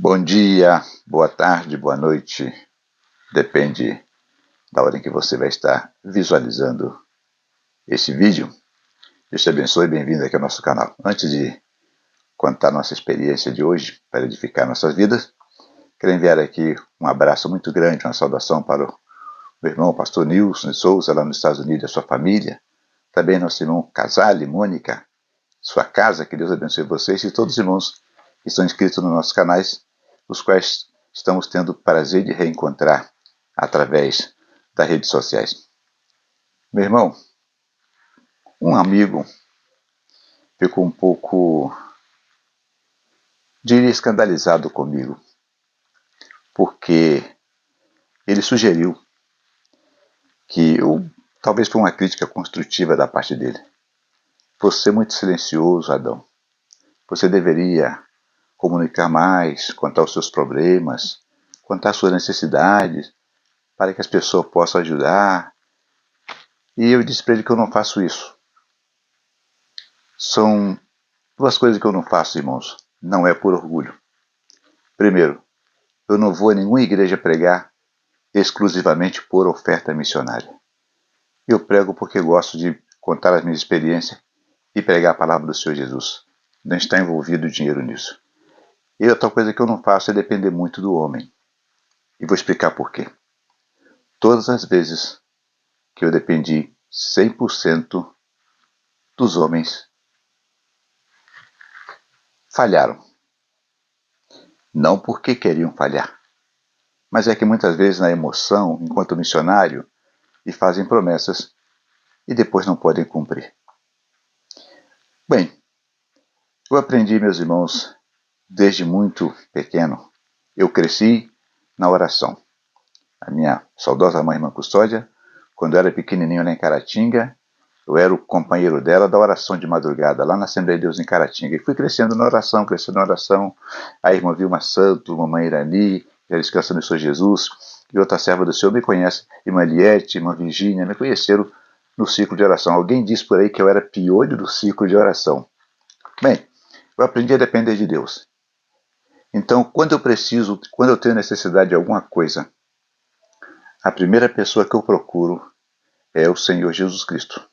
Bom dia, boa tarde, boa noite. Depende da hora em que você vai estar visualizando esse vídeo. Deus te abençoe e bem-vindo aqui ao nosso canal. Antes de contar nossa experiência de hoje para edificar nossas vidas, quero enviar aqui um abraço muito grande, uma saudação para o meu irmão, pastor Nilson de Souza, lá nos Estados Unidos, e a sua família. Também nosso irmão Casale, Mônica, sua casa, que Deus abençoe vocês e todos os irmãos que estão inscritos nos nossos canais, os quais estamos tendo o prazer de reencontrar através das redes sociais. Meu irmão, um amigo ficou um pouco, diria, escandalizado comigo, porque ele sugeriu que talvez foi uma crítica construtiva da parte dele. Você é muito silencioso, Adão. Você deveria comunicar mais, contar os seus problemas, contar as suas necessidades, para que as pessoas possam ajudar. E eu disse para ele que eu não faço isso. São duas coisas que eu não faço, irmãos. Não é por orgulho. Primeiro, eu não vou a nenhuma igreja pregar exclusivamente por oferta missionária. Eu prego porque gosto de contar as minhas experiências e pregar a palavra do Senhor Jesus. Não está envolvido dinheiro nisso. E outra coisa que eu não faço é depender muito do homem. E vou explicar por quê. Todas as vezes que eu dependi 100% dos homens, falharam. Não porque queriam falhar, mas é que muitas vezes na emoção, enquanto missionário, e fazem promessas e depois não podem cumprir. Bem, eu aprendi, meus irmãos, desde muito pequeno. Eu cresci na oração. A minha saudosa mãe, irmã Custódia, quando eu era pequenininho lá em Caratinga, eu era o companheiro dela da oração de madrugada, lá na Assembleia de Deus em Caratinga. E fui crescendo na oração. A irmã Vilma Santos, mamãe Irani, já descansa no Senhor Jesus, e outra serva do Senhor me conhece, irmã Eliette, irmã Virgínia, me conheceram no ciclo de oração. Alguém disse por aí que eu era piolho do ciclo de oração. Bem, eu aprendi a depender de Deus. Então, quando eu tenho necessidade de alguma coisa, a primeira pessoa que eu procuro é o Senhor Jesus Cristo.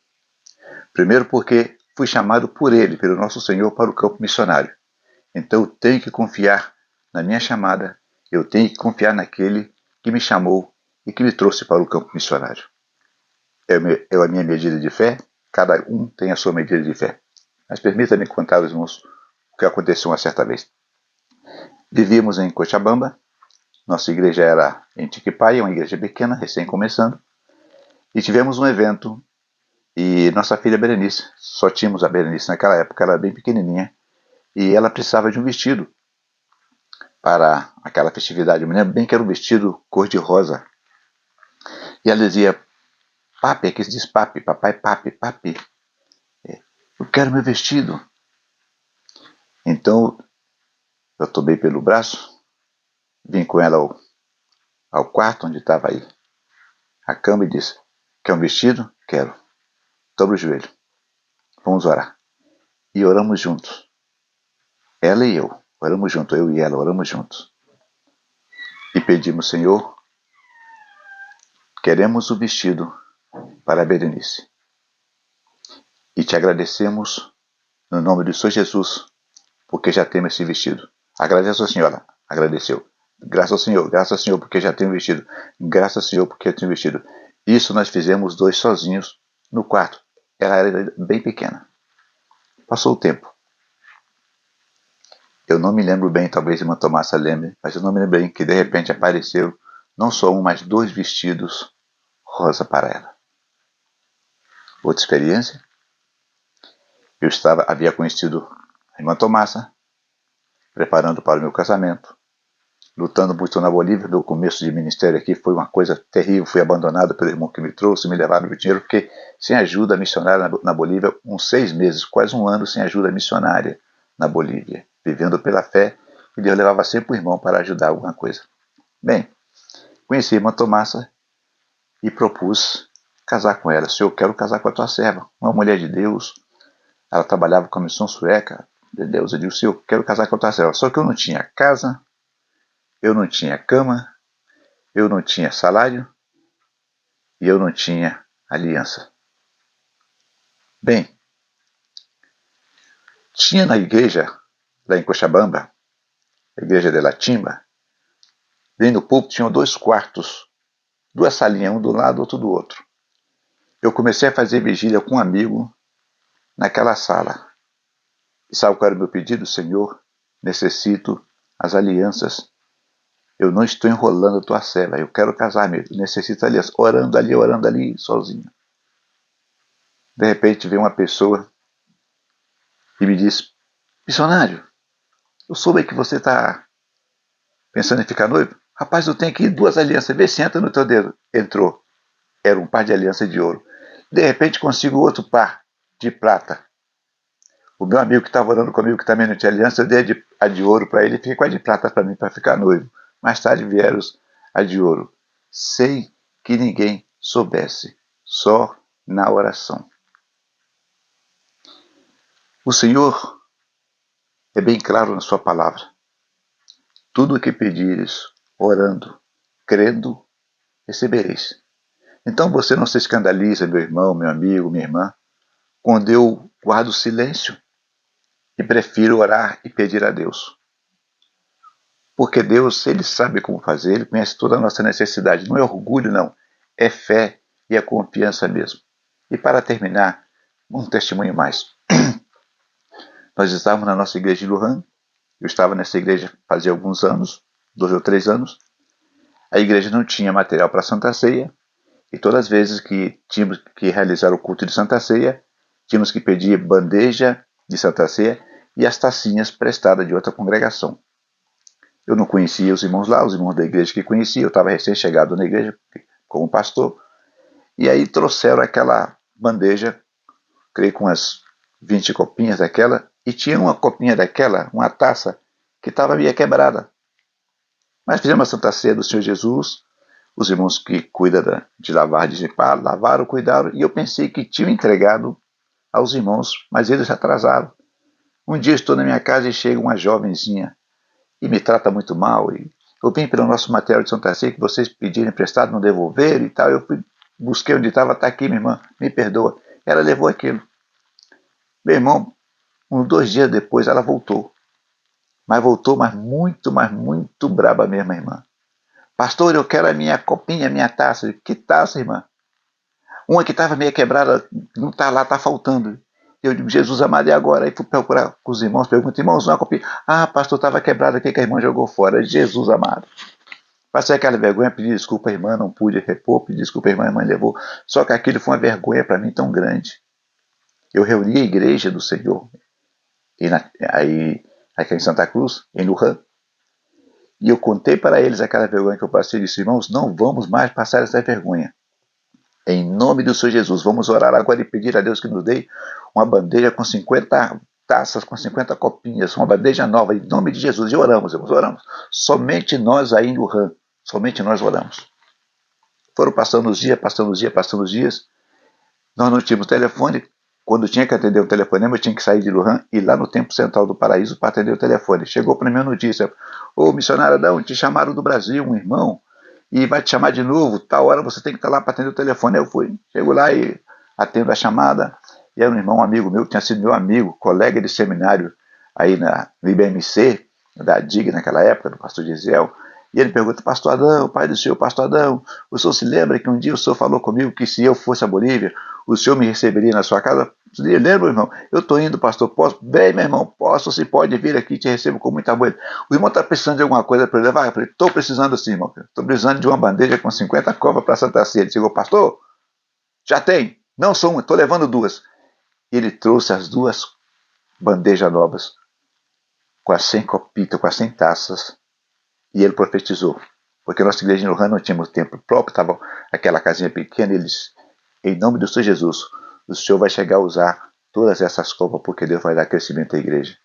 Primeiro porque fui chamado por Ele, pelo nosso Senhor, para o campo missionário. Então eu tenho que confiar na minha chamada, eu tenho que confiar naquele que me chamou e que me trouxe para o campo missionário. É a minha medida de fé, cada um tem a sua medida de fé. Mas permita-me contar, irmãos, o que aconteceu uma certa vez. Vivíamos em Cochabamba, nossa igreja era em Tiquipaia, uma igreja pequena, recém começando, e tivemos um evento, e nossa filha Berenice, só tínhamos a Berenice naquela época, ela era bem pequenininha, e ela precisava de um vestido para aquela festividade. Eu me lembro bem que era um vestido cor-de-rosa. E ela dizia: papi, aqui se diz papi, papai, papi, papi. Eu quero meu vestido. Então, eu tomei pelo braço, vim com ela ao quarto onde estava aí a cama e disse: quer um vestido? Quero. Dobra o joelho. Vamos orar. E oramos juntos. Ela e eu. Oramos juntos. Eu e ela oramos juntos. E pedimos: Senhor, queremos o vestido para a Berenice. E te agradecemos no nome do Senhor Jesus, porque já temos esse vestido. Agradeço a senhora. Agradeceu. Graças ao Senhor, porque já tenho vestido. Graças ao Senhor, porque eu tenho vestido. Isso nós fizemos dois sozinhos no quarto. Ela era bem pequena. Passou o tempo. Eu não me lembro bem, talvez a irmã Tomassa lembre, mas eu não me lembro bem que de repente apareceu não só um, mas dois vestidos rosa para ela. Outra experiência. Eu havia conhecido a irmã Tomassa, preparando para o meu casamento, lutando muito na Bolívia. Meu começo de ministério aqui foi uma coisa terrível. Fui abandonado pelo irmão que me trouxe, me levaram meu dinheiro, porque sem ajuda missionária na Bolívia, uns 6 meses, quase um ano sem ajuda missionária na Bolívia, vivendo pela fé, e Deus levava sempre o irmão para ajudar alguma coisa. Bem, conheci a irmã Tomassa e propus casar com ela. Senhor, eu quero casar com a tua serva, uma mulher de Deus. Ela trabalhava com a missão sueca de Deus. Eu disse: Senhor, eu quero casar com a tua serva. Só que eu não tinha casa, eu não tinha cama, eu não tinha salário e eu não tinha aliança. Bem, tinha na igreja, lá em Cochabamba, a igreja de La Timba, bem no púlpito tinham 2 quartos, 2 salinhas, um do lado, outro do outro. Eu comecei a fazer vigília com um amigo naquela sala. E sabe qual era o meu pedido? Senhor, necessito as alianças. Eu não estou enrolando a tua cela, eu quero casar mesmo, necessito aliança. Orando ali, sozinho. De repente vem uma pessoa e me diz, missionário, eu soube que você está pensando em ficar noivo. Rapaz, eu tenho aqui 2 alianças, vê se entra no teu dedo. Entrou. Era um par de alianças de ouro. De repente consigo outro par de prata. O meu amigo que estava orando comigo, que também não tinha aliança, eu dei a de ouro para ele e ficou a de prata para mim, para ficar noivo. Mais tarde vieram a de ouro, sem que ninguém soubesse, só na oração. O Senhor é bem claro na sua palavra. Tudo o que pedires, orando, crendo, recebereis. Então você não se escandaliza, meu irmão, meu amigo, minha irmã, quando eu guardo silêncio e prefiro orar e pedir a Deus. Porque Deus, Ele sabe como fazer, Ele conhece toda a nossa necessidade. Não é orgulho, não. É fé e é confiança mesmo. E para terminar, um testemunho mais. Nós estávamos na nossa igreja de Lujan. Eu estava nessa igreja fazia alguns anos, 2 ou 3 anos. A igreja não tinha material para Santa Ceia. E todas as vezes que tínhamos que realizar o culto de Santa Ceia, tínhamos que pedir bandeja de Santa Ceia e as tacinhas prestadas de outra congregação. Eu não conhecia os irmãos lá, os irmãos da igreja que conhecia, eu estava recém-chegado na igreja como pastor, e aí trouxeram aquela bandeja, creio com umas 20 copinhas daquela, e tinha uma copinha daquela, uma taça, que estava meio quebrada. Mas fizemos a Santa Ceia do Senhor Jesus, os irmãos que cuidam de lavar, de limpar, lavaram, cuidaram, e eu pensei que tinham entregado aos irmãos, mas eles atrasaram. Um dia estou na minha casa e chega uma jovenzinha, e me trata muito mal, e eu vim pelo nosso material de Santa Ceia que vocês pediram emprestado, não devolveram e tal, eu fui, busquei onde estava, está aqui minha irmã, me perdoa. Ela levou aquilo. Meu irmão, uns 2 dias depois ela voltou, mas muito braba mesmo, irmã. Pastor, eu quero a minha copinha, a minha taça. Que taça, irmã? Uma que estava meio quebrada, não está lá, está faltando. Eu digo, Jesus amado, e agora? Aí fui procurar com os irmãos, pergunto, irmãos, uma copinha. Ah, pastor, estava quebrada aqui que a irmã jogou fora. Jesus amado. Passei aquela vergonha, pedi desculpa à irmã, não pude repor, pedi desculpa à irmã, a irmã levou. Só que aquilo foi uma vergonha para mim tão grande. Eu reuni a igreja do Senhor, aí aqui em Santa Cruz, em Lujan, e eu contei para eles aquela vergonha que eu passei e disse, irmãos, não vamos mais passar essa vergonha. Em nome do Senhor Jesus, vamos orar agora e pedir a Deus que nos dê uma bandeja com 50 taças, com 50 copinhas, uma bandeja nova, em nome de Jesus. E oramos, irmãos, oramos. Somente nós aí no RAM, somente nós oramos. Foram passando os dias. Nós não tínhamos telefone. Quando tinha que atender o telefonema, eu tinha que sair de Lujan e ir lá no Templo Central do Paraíso para atender o telefone. Chegou para mim a notícia: ô missionário Adão, te chamaram do Brasil, um irmão, e vai te chamar de novo, tal hora você tem que estar lá para atender o telefone. Eu fui, chego lá e atendo a chamada, e era um irmão, um amigo meu, que tinha sido meu amigo, colega de seminário aí no IBMC, da DIG naquela época, do pastor Gisel, e ele pergunta, pastor Adão, pai do senhor, pastor Adão, o senhor se lembra que um dia o senhor falou comigo que se eu fosse a Bolívia, o senhor me receberia na sua casa? Lembra, irmão? Eu estou indo, pastor, posso? Bem, meu irmão, posso, se pode vir aqui, te recebo com muita boa. O irmão está precisando de alguma coisa para levar? Eu falei, estou precisando sim, irmão. Estou precisando de uma bandeja com 50 covas para Santa Ceia. Ele chegou, pastor, já tem. Não sou uma, estou levando 2. Ele trouxe as 2 bandejas novas, com as 100 copitas, com as 100 taças, e ele profetizou. Porque nossa igreja em Lujan não tínhamos templo próprio, estava aquela casinha pequena, e ele disse, em nome do Senhor Jesus, o Senhor vai chegar a usar todas essas copas, porque Deus vai dar crescimento à igreja.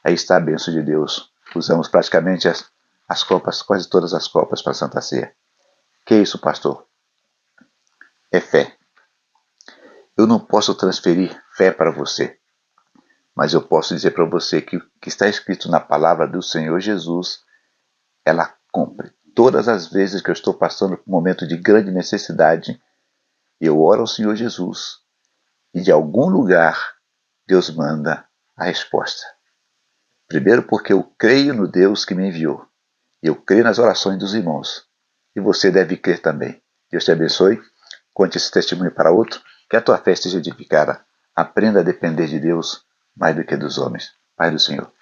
Aí está a bênção de Deus. Usamos praticamente as copas, quase todas as copas para a Santa Ceia. Que é isso, pastor? É fé. Eu não posso transferir fé para você, mas eu posso dizer para você que o que está escrito na palavra do Senhor Jesus, ela cumpre. Todas as vezes que eu estou passando por um momento de grande necessidade, eu oro ao Senhor Jesus e de algum lugar Deus manda a resposta. Primeiro porque eu creio no Deus que me enviou. Eu creio nas orações dos irmãos. E você deve crer também. Deus te abençoe. Conte esse testemunho para outro. Que a tua fé esteja edificada. Aprenda a depender de Deus mais do que dos homens. Pai do Senhor.